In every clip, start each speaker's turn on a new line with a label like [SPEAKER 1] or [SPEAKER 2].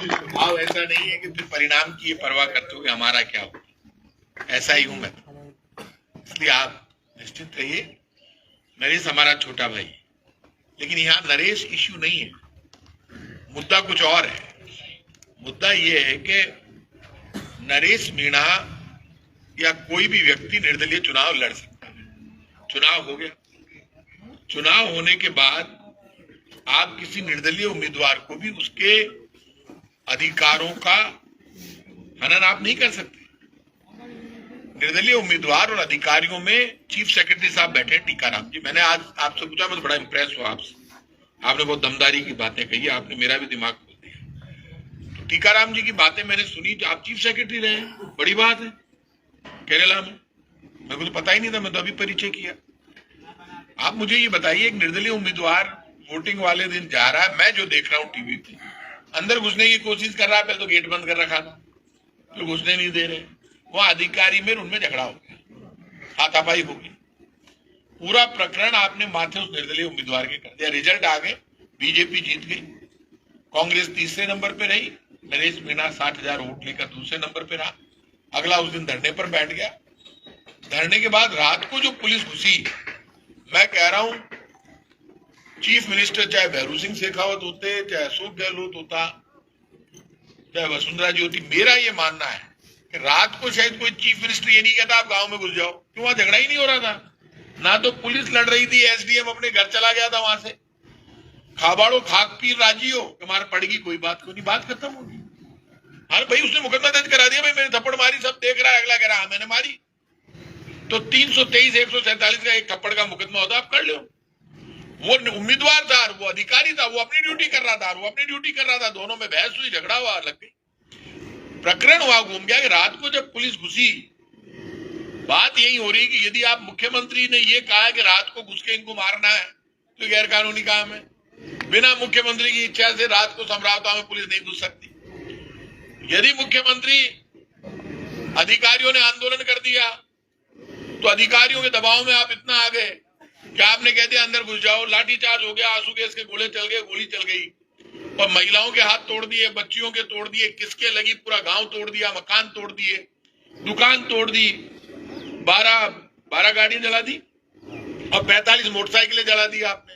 [SPEAKER 1] भाव ऐसा नहीं है कि फिर परिणाम की ये परवाह करते हुए हमारा क्या हो, ऐसा ही हूं मैं। इसलिए आप निश्चित रहिए, नरेश हमारा छोटा भाई, लेकिन यहाँ नरेश इश्यू नहीं है, मुद्दा कुछ और है। मुद्दा ये है कि नरेश मीणा या कोई भी व्यक्ति निर्दलीय चुनाव लड़ सकता है। चुनाव हो गया, चुनाव होने के बाद आप किसी निर्दलीय उम्मीदवार को भी उसके अधिकारों का हनन आप नहीं कर सकते। निर्दलीय उम्मीदवार और अधिकारियों में चीफ सेक्रेटरी साहब बैठे टीकाराम जी। मैंने आज आपसे पूछा, मैं तो बड़ा इंप्रेस हुआ आपसे, आपने बहुत दमदारी की बातें कही, आपने मेरा भी दिमाग खोल दिया। तो टीकाराम जी की बातें मैंने सुनी, आप चीफ सेक्रेटरी रहे, बड़ी बात है केरला में, मेरे को तो पता ही नहीं था, मैं तो अभी परिचय किया। आप मुझे ये बताइए, एक निर्दलीय उम्मीदवार वोटिंग वाले दिन जा रहा है, मैं जो देख रहा हूँ टीवी पे, अंदर घुसने की कोशिश कर रहा है, पहले तो गेट बंद कर रखा था, तो घुसने नहीं दे रहे, वह अधिकारी में उनमें झगड़ा हो गया, हाथापाई हो गई, पूरा प्रकरण आपने माथे उस निर्दलीय उम्मीदवार के कर दिया। रिजल्ट आ गए, बीजेपी जीत गई, कांग्रेस तीसरे नंबर पे रही, नरेश मीणा 60,000 वोट लेकर दूसरे नंबर पे रहा। अगला उस दिन धरने पर बैठ गया। धरने के बाद रात को जो पुलिस घुसी, मैं कह रहा हूं चीफ मिनिस्टर चाहे भैरू सिंह शेखावत होते, चाहे अशोक गहलोत होता, चाहे वसुंधरा जी होती, मेरा ये मानना है कि रात को शायद कोई चीफ मिनिस्टर ये नहीं कहता आप गांव में घुस जाओ, क्यों वहां झगड़ा ही नहीं हो रहा था, ना तो पुलिस लड़ रही थी, एसडीएम अपने घर चला गया था वहां से, खाबाड़ो खाक पीर राजी हो हमारे पड़ेगी, कोई बात को नहीं, बात खत्म होगी। हाँ भाई, उसने मुकदमा दर्ज करा दिया, भाई मैंने थप्पड़ मारी, सब देख रहा है, अगला कह रहा मैंने मारी, तो 323 147 का एक थप्पड़ का मुकदमा होता, आप कर लो। वो उम्मीदवार था, वो अधिकारी था, वो अपनी ड्यूटी कर रहा था, वो अपनी ड्यूटी कर रहा था, दोनों में बहस हुई, झगड़ा हुआ, लग गई, प्रकरण वहां घूम गया कि रात को जब पुलिस घुसी, बात यही हो रही कि यदि आप मुख्यमंत्री ने ये कहा कि रात को घुस के इनको मारना है तो गैर कानूनी काम है। बिना मुख्यमंत्री की इच्छा से रात को समरावता में पुलिस नहीं घुस सकती। यदि मुख्यमंत्री अधिकारियों ने आंदोलन कर दिया तो अधिकारियों के दबाव में आप इतना आ गए कि आपने कह दिया अंदर घुस जाओ, लाठीचार्ज हो गया, आंसू गैस के गोले चल गए, गोली चल गई, और महिलाओं के हाथ तोड़ दिए, बच्चियों के तोड़ दिए, किसके लगी पूरा गांव तोड़ दिया, मकान तोड़ दिए, दुकान तोड़ दी, 12 गाड़ियां जला दी और 45 मोटरसाइकिलें जला दी आपने।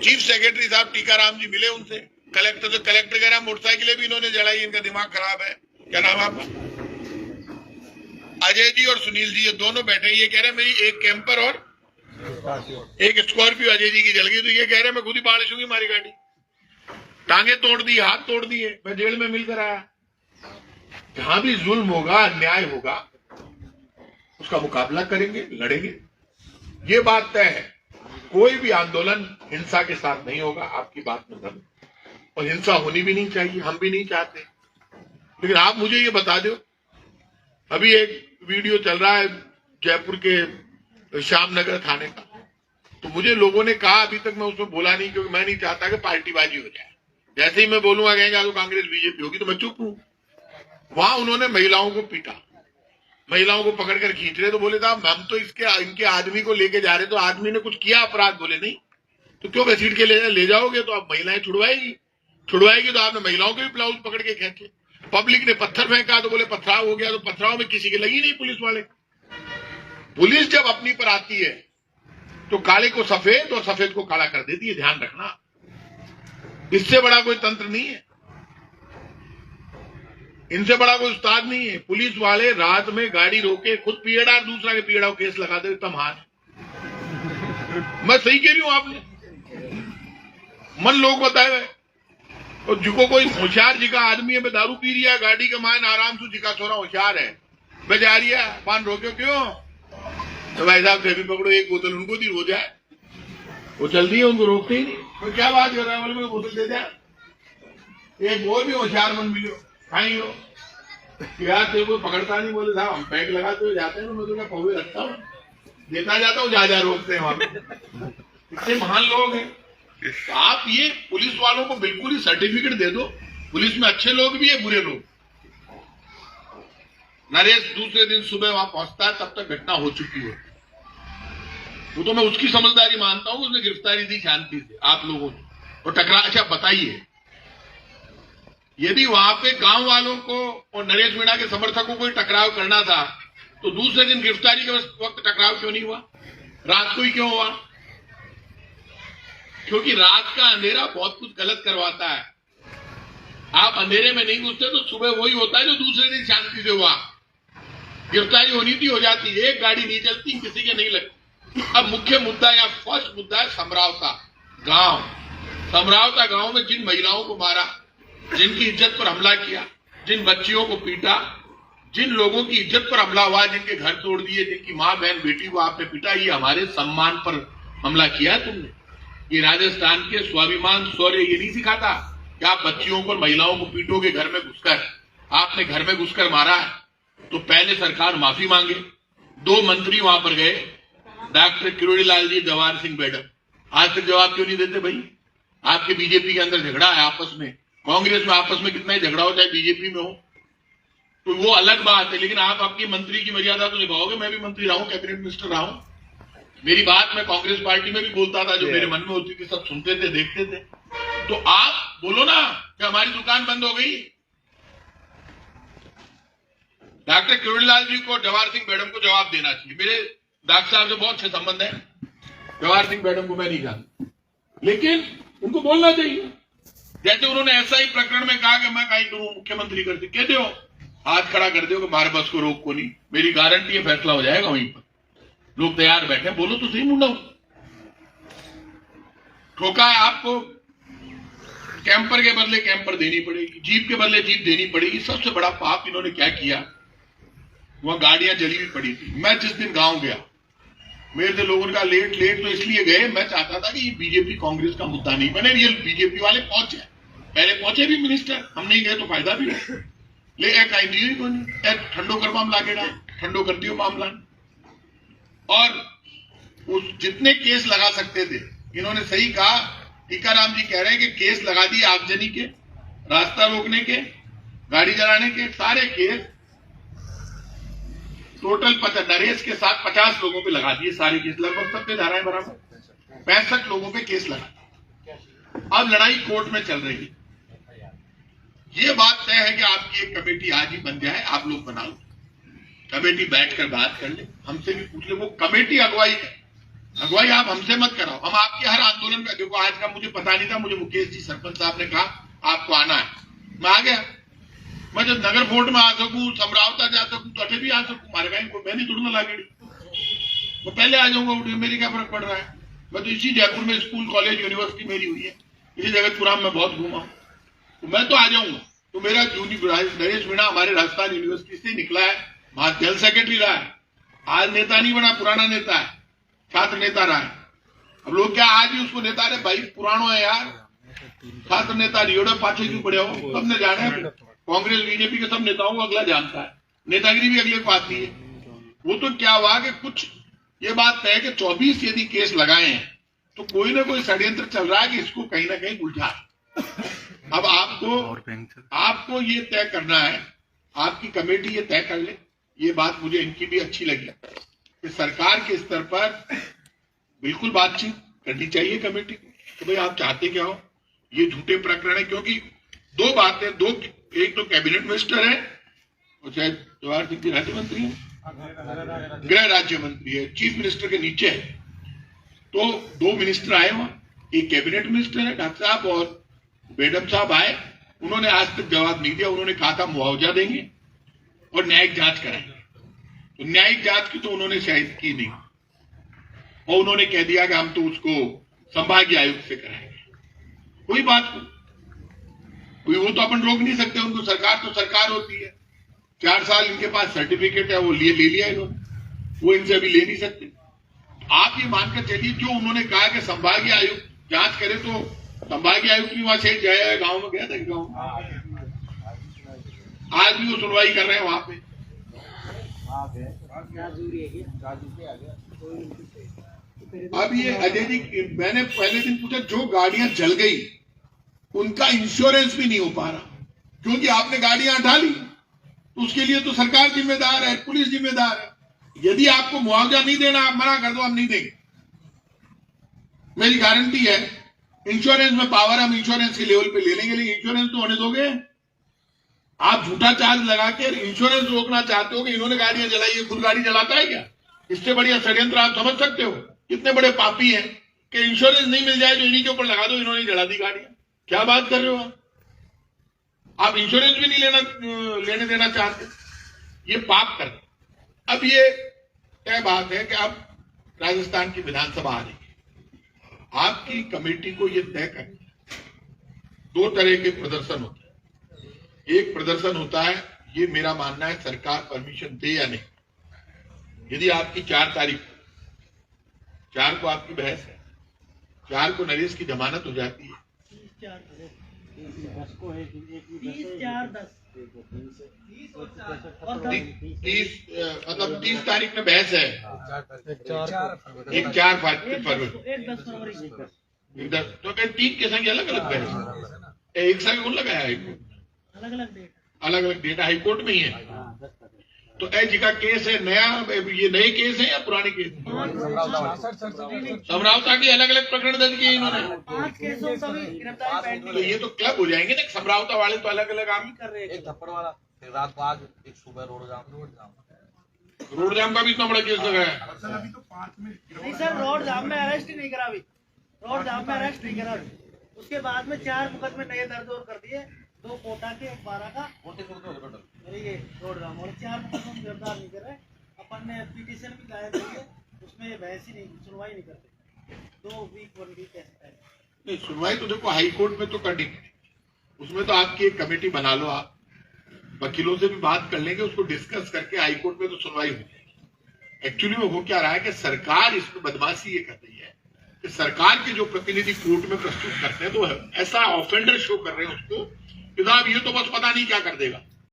[SPEAKER 1] चीफ सेक्रेटरी साहब टीकाराम जी मिले उनसे, कलेक्टर से, कलेक्टर कह रहा मोटरसाइकिलें भी इन्होंने जलाई, इनका दिमाग खराब है। क्या नाम है आपका? अजय जी और सुनील जी, ये दोनों बैठे, ये कह रहे मेरी एक कैंपर और एक स्कॉर्पियो अजय जी की जल गई, तो ये कह रहे मैं खुद ही बाढ़ लूंगी हमारी गाड़ी, टांगे तोड़ दी, हाथ तोड़ दिए, मैं जेल में मिलकर आया। जहां भी जुल्म होगा, अन्याय होगा, उसका मुकाबला करेंगे, लड़ेंगे, ये बात तय है। कोई भी आंदोलन हिंसा के साथ नहीं होगा, आपकी बात में दम, और हिंसा होनी भी नहीं चाहिए, हम भी नहीं चाहते। लेकिन आप मुझे ये बता दो, अभी एक वीडियो चल रहा है जयपुर के श्यामनगर थाने का, तो मुझे लोगों ने कहा, अभी तक मैं उसमें बोला नहीं क्योंकि मैं नहीं चाहता कि पार्टीबाजी हो जाए, जैसे ही मैं बोलूंगा कहेंगे तो कांग्रेस बीजेपी होगी, तो मैं चुप हूं। वहां उन्होंने महिलाओं को पीटा, महिलाओं को पकड़कर खींच रहे, तो बोले साहब हम तो इनके आदमी को लेके जा रहे, तो आदमी ने कुछ किया अपराध? बोले नहीं, तो क्यों घसीट के ले जाओगे? तो आप महिलाएं छुड़वाएगी तो आपने महिलाओं के भी ब्लाउज पकड़ के खींचे। पब्लिक ने पत्थर फेंका तो बोले पथराव हो गया, तो पथराव में किसी की लगी नहीं पुलिस वाले। पुलिस जब अपनी पर आती है तो काले को सफेद और सफेद को काला कर देती है, ध्यान रखना, इससे बड़ा कोई तंत्र नहीं है, इनसे बड़ा कोई उस्ताद नहीं है। पुलिस वाले रात में गाड़ी रोके, खुद पीएडआर दूसरा के पीएडआर केस लगा दे, तब हाथ, मैं सही कह रही हूं, आपने मन लोग बताए हुए, और जिको कोई होशियार जी का आदमी है, दारू पी रही है, गाड़ी के मान आराम से जिका छोरा होशियार है, मैं जा रही है, पान रोक्यो क्यों? तो भाई साहब से भी पकड़ो, एक बोतल उनको दी, हो जाए, वो चलती है, उनको रोकते ही नहीं। तो क्या बात कर रहा है, बोले मैं बोतल दे दिया, एक और भी होशियार मन मिलो, खाई हो यार, तेरे को पकड़ता नहीं, बोले साहब हम पैक लगाते हुए जाते हैं, तो मैं तो क्या पौवे रखता हूँ, देता जाता हूँ, जा रोकते हैं वहां पे, इतने महान लोग हैं। तो आप ये पुलिस वालों को बिल्कुल ही सर्टिफिकेट दे दो, पुलिस में अच्छे लोग भी है, बुरे लोग। नरेश दूसरे दिन सुबह वहां पहुंचता है, तब तक घटना हो चुकी है, वो तो मैं उसकी समझदारी मानता हूं, उसने गिरफ्तारी दी शांति से आप लोगों ने, और टकरा। अच्छा बताइए, यदि वहां पे गांव वालों को और नरेश मीणा के समर्थकों को टकराव करना था तो दूसरे दिन गिरफ्तारी के वक्त टकराव क्यों नहीं हुआ, रात को ही क्यों हुआ? क्योंकि रात का अंधेरा बहुत कुछ गलत करवाता है। आप अंधेरे में नहीं घुसते तो सुबह वही होता है जो दूसरे दिन शांति से हुआ। गिरफ्तारी होनी थी, हो जाती, एक गाड़ी नहीं चलती, किसी के नहीं लगती। अब मुख्य मुद्दा या फर्स्ट मुद्दा है समरावता गांव। समरावता गांव में जिन महिलाओं को मारा, जिनकी इज्जत पर हमला किया, जिन बच्चियों को पीटा, जिन लोगों की इज्जत पर हमला हुआ, जिनके घर तोड़ दिए, जिनकी माँ बहन बेटी को आपने पीटा, ये हमारे सम्मान पर हमला किया तुमने। ये राजस्थान के स्वाभिमान शौर्य ये नहीं सिखाता कि आप बच्चियों को, महिलाओं को पीटोगे घर में घुसकर। आपने घर में घुसकर मारा है तो पहले सरकार माफी मांगे। 2 मंत्री वहां पर गए, डॉक्टर किरोड़ीलाल जी, जवाहर सिंह मैडम, आज तक जवाब क्यों नहीं देते भाई? आपके बीजेपी के अंदर झगड़ा है आपस में, कांग्रेस में आपस में कितना ही झगड़ा हो, चाहे बीजेपी में हो, तो वो अलग बात है। लेकिन आप आपकी मंत्री की मर्यादा तो निभाओगे। मैं भी मंत्री रहा हूं, कैबिनेट मिनिस्टर रहा हूं, मेरी बात मैं कांग्रेस पार्टी में भी बोलता था, जो मेरे मन में होती थी, सब सुनते थे, देखते थे। तो आप बोलो ना कि हमारी दुकान बंद हो गई। डॉक्टर किरोड़ीलाल जी को, जवाहर सिंह मैडम को जवाब देना चाहिए। मेरे डॉक्टर साहब से बहुत अच्छे संबंध है, जवाहर सिंह मैडम को मैं नहीं जानता, लेकिन उनको बोलना चाहिए। जैसे उन्होंने ऐसा ही प्रकरण में कहा कि मैं कहीं करूं, मुख्यमंत्री करते, कहते हो हाथ खड़ा कर दो कि हमारे बस को रोक को नहीं, मेरी गारंटी है फैसला हो जाएगा वहीं पर। लोग तैयार बैठे, बोलो तो सही मुंडा। ठोका है आपको, कैंपर के बदले कैंपर देनी पड़ेगी, जीप के बदले जीप देनी पड़ेगी। सबसे बड़ा पाप इन्होंने क्या किया, वहां गाड़ियां जली हुई पड़ी थी। मैं जिस दिन गांव गया, मेरे से लोगों ने कहा लेट तो इसलिए गए, मैं चाहता था कि ये बीजेपी कांग्रेस का मुद्दा नहीं बने। रियल बीजेपी वाले पहुंचे, पहले पहुंचे भी मिनिस्टर, हम नहीं गए तो फायदा भी नहीं, ले कहीं को नहीं, ठंडो कर मामला गेड़ा, ठंडो कर दियो मामला। और उस जितने केस लगा सकते थे, इन्होंने सही कहा, टीकाराम जी कह रहे हैं कि केस लगा दिए आगजनी के, रास्ता रोकने के, गाड़ी जलाने के, सारे केस टोटल 50, नरेश के साथ 50 लोगों पे लगा दिए सारे केस, लगभग सब पे धाराएं बराबर, 65 लोगों पे केस लगा। अब लड़ाई कोर्ट में चल रही है। ये बात तय है कि आपकी एक कमेटी आज ही बन जाए, आप लोग बना लो कमेटी, बैठकर बात कर ले, हमसे भी पूछ ले। वो कमेटी अगुवाई है, अगुवाई आप हमसे मत कराओ, हम आपके हर आंदोलन में, देखो आज का मुझे पता नहीं था, मुझे मुकेश जी सरपंच साहब ने कहा आपको आना है, मैं आ गया। मैं जब नगर फोर्ट में आ सकूं, समरावता जा सकूं, तो अठे भी आ सकूं, मारे गाई को मैं नहीं तोड़ना लागेड़ी, मैं पहले आ जाऊंगा, मेरी क्या फर्क पड़ रहा है। मैं तो इसी जयपुर में स्कूल कॉलेज यूनिवर्सिटी मेरी हुई है, इसी जगतपुरा में बहुत घूमा हूं, तो मैं तो आ जाऊंगा। तो मेरा नरेश मीणा हमारे राजस्थान यूनिवर्सिटी से निकला है, वहां जनरल सेक्रेटरी रहा है, आज नेता नहीं बना, पुराना नेता है, छात्र नेता रहा है। अब लोग क्या आज भी उसको नेता रहे, भाई पुरानो है यार, छात्र नेता रियोड़े पाछे क्यों पड़े हो, सबने जाना है। कांग्रेस बीजेपी के सब नेताओं को अगला जानता है, नेतागिरी भी अगले को आती है। वो तो क्या हुआ कि कुछ ये बात तय है कि 24 यदि केस लगाए हैं तो कोई ना कोई षड्यंत्र चल रहा है कि इसको कहीं ना कहीं उलझा। अब आपको ये तय करना है, आपकी कमेटी ये तय कर ले। ये बात मुझे इनकी भी अच्छी लगी कि सरकार के स्तर पर बिल्कुल बातचीत करनी चाहिए कमेटी को, तो भाई आप चाहते क्या हो, ये झूठे प्रकरण है। क्योंकि 2 बातें, एक तो कैबिनेट मिनिस्टर है, और चाहे जवाहर सिंह जी राज्य मंत्री है, गृह राज्य मंत्री है, चीफ मिनिस्टर के नीचे है, तो 2 मिनिस्टर आए वहां, एक कैबिनेट मिनिस्टर है डॉक्टर साहब और मैडम साहब आए, उन्होंने आज तक जवाब नहीं दिया। उन्होंने कहा था मुआवजा देंगे और न्यायिक जांच कराएंगे, तो न्यायिक जांच की तो उन्होंने शायद की नहीं, और उन्होंने कह दिया कि हम तो उसको संभागीय आयुक्त से कराएंगे। कोई बात नहीं, वो तो अपन रोक नहीं सकते उनको, सरकार तो सरकार होती है। 4 साल इनके पास सर्टिफिकेट है, वो ले लिया इन्होंने, वो इनसे अभी ले नहीं सकते। आप ये मानकर चलिए, जो उन्होंने कहा कि संभागीय आयुक्त जांच करे, तो संभागीय आयुक्त भी वहां से जाया, गांव में गया था, गांव आज भी वो सुनवाई कर रहे हैं वहां पे। अब ये अजय जी, मैंने पहले दिन पूछा, जो गाड़ियां जल गई उनका इंश्योरेंस भी नहीं हो पा रहा, क्योंकि आपने गाड़ियां हटा ली, तो उसके लिए तो सरकार जिम्मेदार है, पुलिस जिम्मेदार है। यदि आपको मुआवजा नहीं देना, आप मना कर दो, हम नहीं देंगे, मेरी गारंटी है। इंश्योरेंस में पावर हम इंश्योरेंस के लेवल पे ले लेंगे, लेकिन इंश्योरेंस तो होने दोगे? आप झूठा चार्ज लगा के इंश्योरेंस रोकना चाहते हो कि इन्होंने गाड़ियां जलाई है, खुद गाड़ी जलाता है क्या? इससे बढ़िया षड्यंत्र आप समझ सकते हो? कितने बड़े पापी हैं कि इंश्योरेंस नहीं मिल जाए जो इन्हीं के ऊपर लगा दो, इन्होंने जला दी गाड़ियां। क्या बात कर रहे हो आप इंश्योरेंस भी नहीं लेने देना चाहते, ये पाप कर। अब ये क्या बात है कि अब राजस्थान की विधानसभा आ रही है, आपकी कमेटी को ये तय करना है, दो तरह के प्रदर्शन होते हैं। एक प्रदर्शन होता है, ये मेरा मानना है सरकार परमिशन दे या नहीं। यदि आपकी 4 तारीख 4 को आपकी बहस है, 4 को नरेश की जमानत हो जाती है, 30 तारीख में बहस है, एक 4 फरवरी, तो कहीं 3 के संग अलग अलग बहस, एक संग कौन लगाया है? अलग अलग डेट हाईकोर्ट में ही है। तो एच का केस है नया, ये नए केस है या पुराने केस? समरावता की अलग अलग प्रकरण दर्ज किए इन्होंने,
[SPEAKER 2] 5 केसों का भी गिरफ्तारी पेंडिंग।
[SPEAKER 1] तो ये तो क्लब हो जाएंगे ना, समरावता वाले तो अलग अलग आम
[SPEAKER 2] कर रहे हैं।
[SPEAKER 3] एक थप्पड़ वाला, फिर रात को आज, एक सुबह रोड
[SPEAKER 1] जाम का भी इतना बड़ा केस लगा है।
[SPEAKER 2] नहीं सर, रोड जाम में अरेस्ट ही नहीं करा अभी, रोड जाम में अरेस्ट नहीं करा। उसके बाद में 4 मुकदमे नए दर्ज और कर दिए, 2 कोटा के, 1 12 का, अरे ये रोड जाम और 4 मुकदमे गिरफ्तार नहीं कर रहे। अपन ने पिटीशन भी दायर की है, उसमें बहस ही नहीं, सुनवाई नहीं करते। 2 वीक 1 वीक ऐसा है।
[SPEAKER 1] नहीं, सुनवाई तो देखो हाई कोर्ट में तो करनी पड़ेगी, उसमें तो आपकी एक कमेटी बना लो, आप वकीलों से भी बात कर लेंगे, उसको डिस्कस करके हाई कोर्ट में तो सुनवाई हो जाएगी। एक्चुअली में हो क्या रहा है कि सरकार इसमें बदमाशी ये कर रही है कि सरकार के जो प्रतिनिधि कोर्ट में प्रस्तुत करते हैं तो ऐसा ऑफेंडर शो कर रहे हैं उसको कि साहब ये तो बस पता नहीं क्या कर देगा।